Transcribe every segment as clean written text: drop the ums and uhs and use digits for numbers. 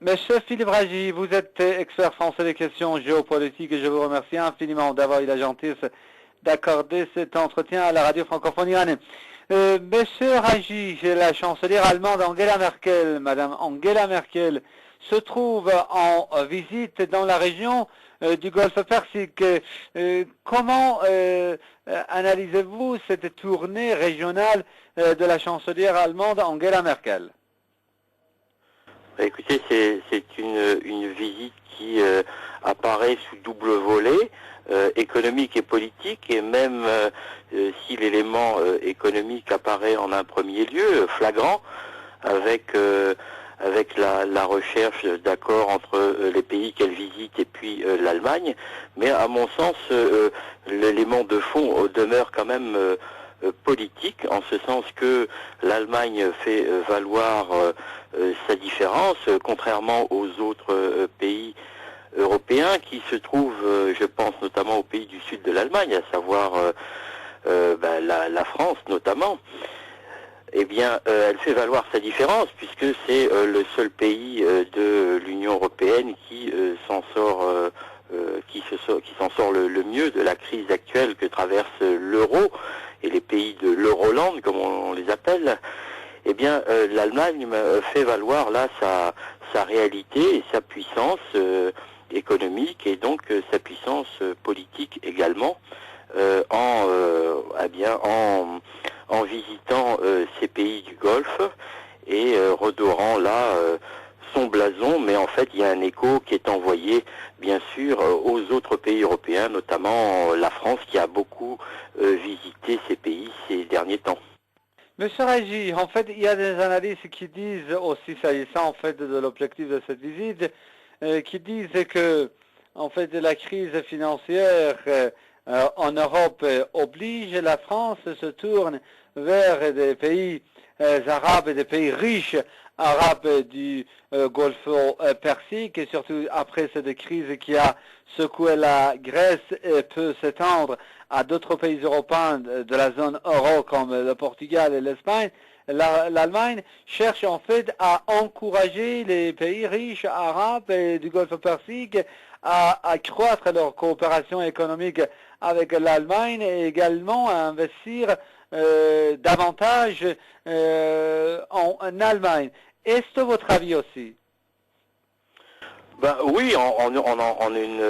Monsieur Philippe Ragy, vous êtes expert français des questions géopolitiques et je vous remercie infiniment d'avoir eu la gentillesse d'accorder cet entretien à la radio francophone iranienne. Monsieur Ragy, la chancelière allemande Angela Merkel, Madame Angela Merkel, se trouve en visite dans la région du Golfe Persique. Comment analysez-vous cette tournée régionale de la chancelière allemande Angela Merkel? Écoutez, c'est une visite qui apparaît sous double volet, économique et politique, et même si l'élément économique apparaît en un premier lieu, flagrant, avec la recherche d'accords entre les pays qu'elle visite et puis l'Allemagne, mais à mon sens, l'élément de fond demeure quand même politique, en ce sens que l'Allemagne fait valoir sa différence, contrairement aux autres pays européens qui se trouvent, je pense notamment aux pays du sud de l'Allemagne, à savoir la France notamment. Eh bien, elle fait valoir sa différence puisque c'est le seul pays de l'Union européenne qui s'en sort le mieux de la crise actuelle que traverse l'euro et les pays de l'Euroland, comme on les appelle. Eh bien, l'Allemagne fait valoir là sa réalité et sa puissance économique et donc sa puissance politique également en visitant ces pays du Golfe et redorant là son blason, mais en fait il y a un écho qui est envoyé bien sûr aux autres pays européens, notamment la France qui a beaucoup visité ces pays ces derniers temps. Monsieur Ragy, en fait, il y a des analystes qui disent aussi, s'agissant en fait de l'objectif de cette visite, qui disent que en fait la crise financière en Europe oblige la France se tourne vers des pays arabes et des pays riches arabes du Golfe Persique, et surtout après cette crise qui a secoué la Grèce et peut s'étendre à d'autres pays européens de la zone euro comme le Portugal et l'Espagne. L'Allemagne cherche en fait à encourager les pays riches arabes et du Golfe Persique à accroître leur coopération économique avec l'Allemagne et également à investir davantage en Allemagne. Est-ce votre avis aussi? Ben oui, en une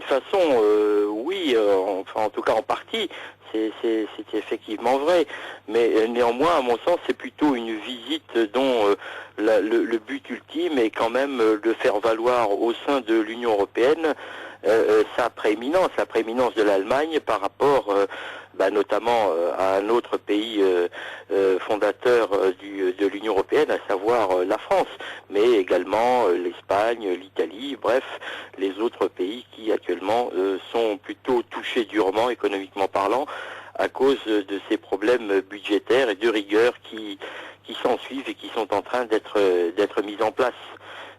façon, oui, enfin en tout cas en partie, c'est effectivement vrai. Mais néanmoins, à mon sens, c'est plutôt une visite dont le but ultime est quand même de faire valoir au sein de l'Union européenne sa prééminence de l'Allemagne par rapport notamment à un autre pays fondateur de l'Union européenne, à savoir la France, mais également l'Espagne, l'Italie, bref, les autres pays qui actuellement sont plutôt touchés durement, économiquement parlant, à cause de ces problèmes budgétaires et de rigueur qui s'ensuivent et qui sont en train d'être mis en place.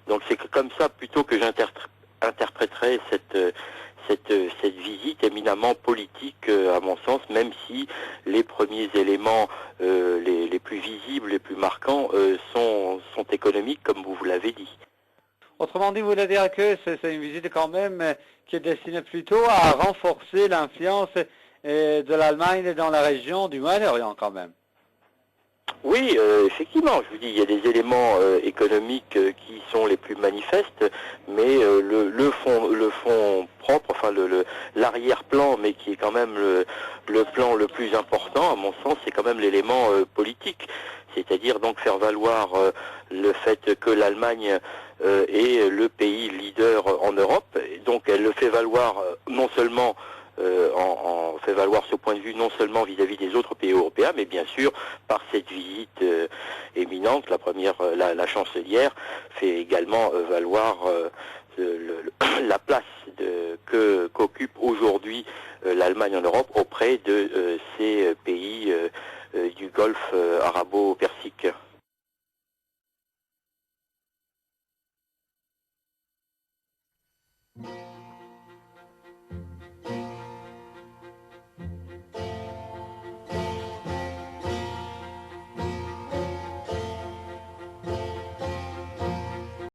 Donc c'est comme ça plutôt que j'interpréterai cette visite éminemment politique, à mon sens, même si les premiers éléments les plus visibles, les plus marquants sont économiques, comme vous l'avez dit. Autrement dit, vous voulez dire que c'est une visite quand même qui est destinée plutôt à renforcer l'influence de l'Allemagne dans la région du Moyen-Orient quand même. Oui, effectivement, je vous dis, il y a des éléments économiques qui sont les plus manifestes, mais le fond propre, enfin l'arrière-plan, mais qui est quand même le plan le plus important, à mon sens, c'est quand même l'élément politique. C'est-à-dire donc faire valoir le fait que l'Allemagne est le pays leader en Europe. Et donc elle le fait valoir non seulement fait valoir ce point de vue non seulement vis-à-vis des autres pays européens, mais bien sûr par cette visite éminente, la chancelière fait également valoir la place qu'occupe aujourd'hui l'Allemagne en Europe auprès de ces pays du Golfe arabo-persique.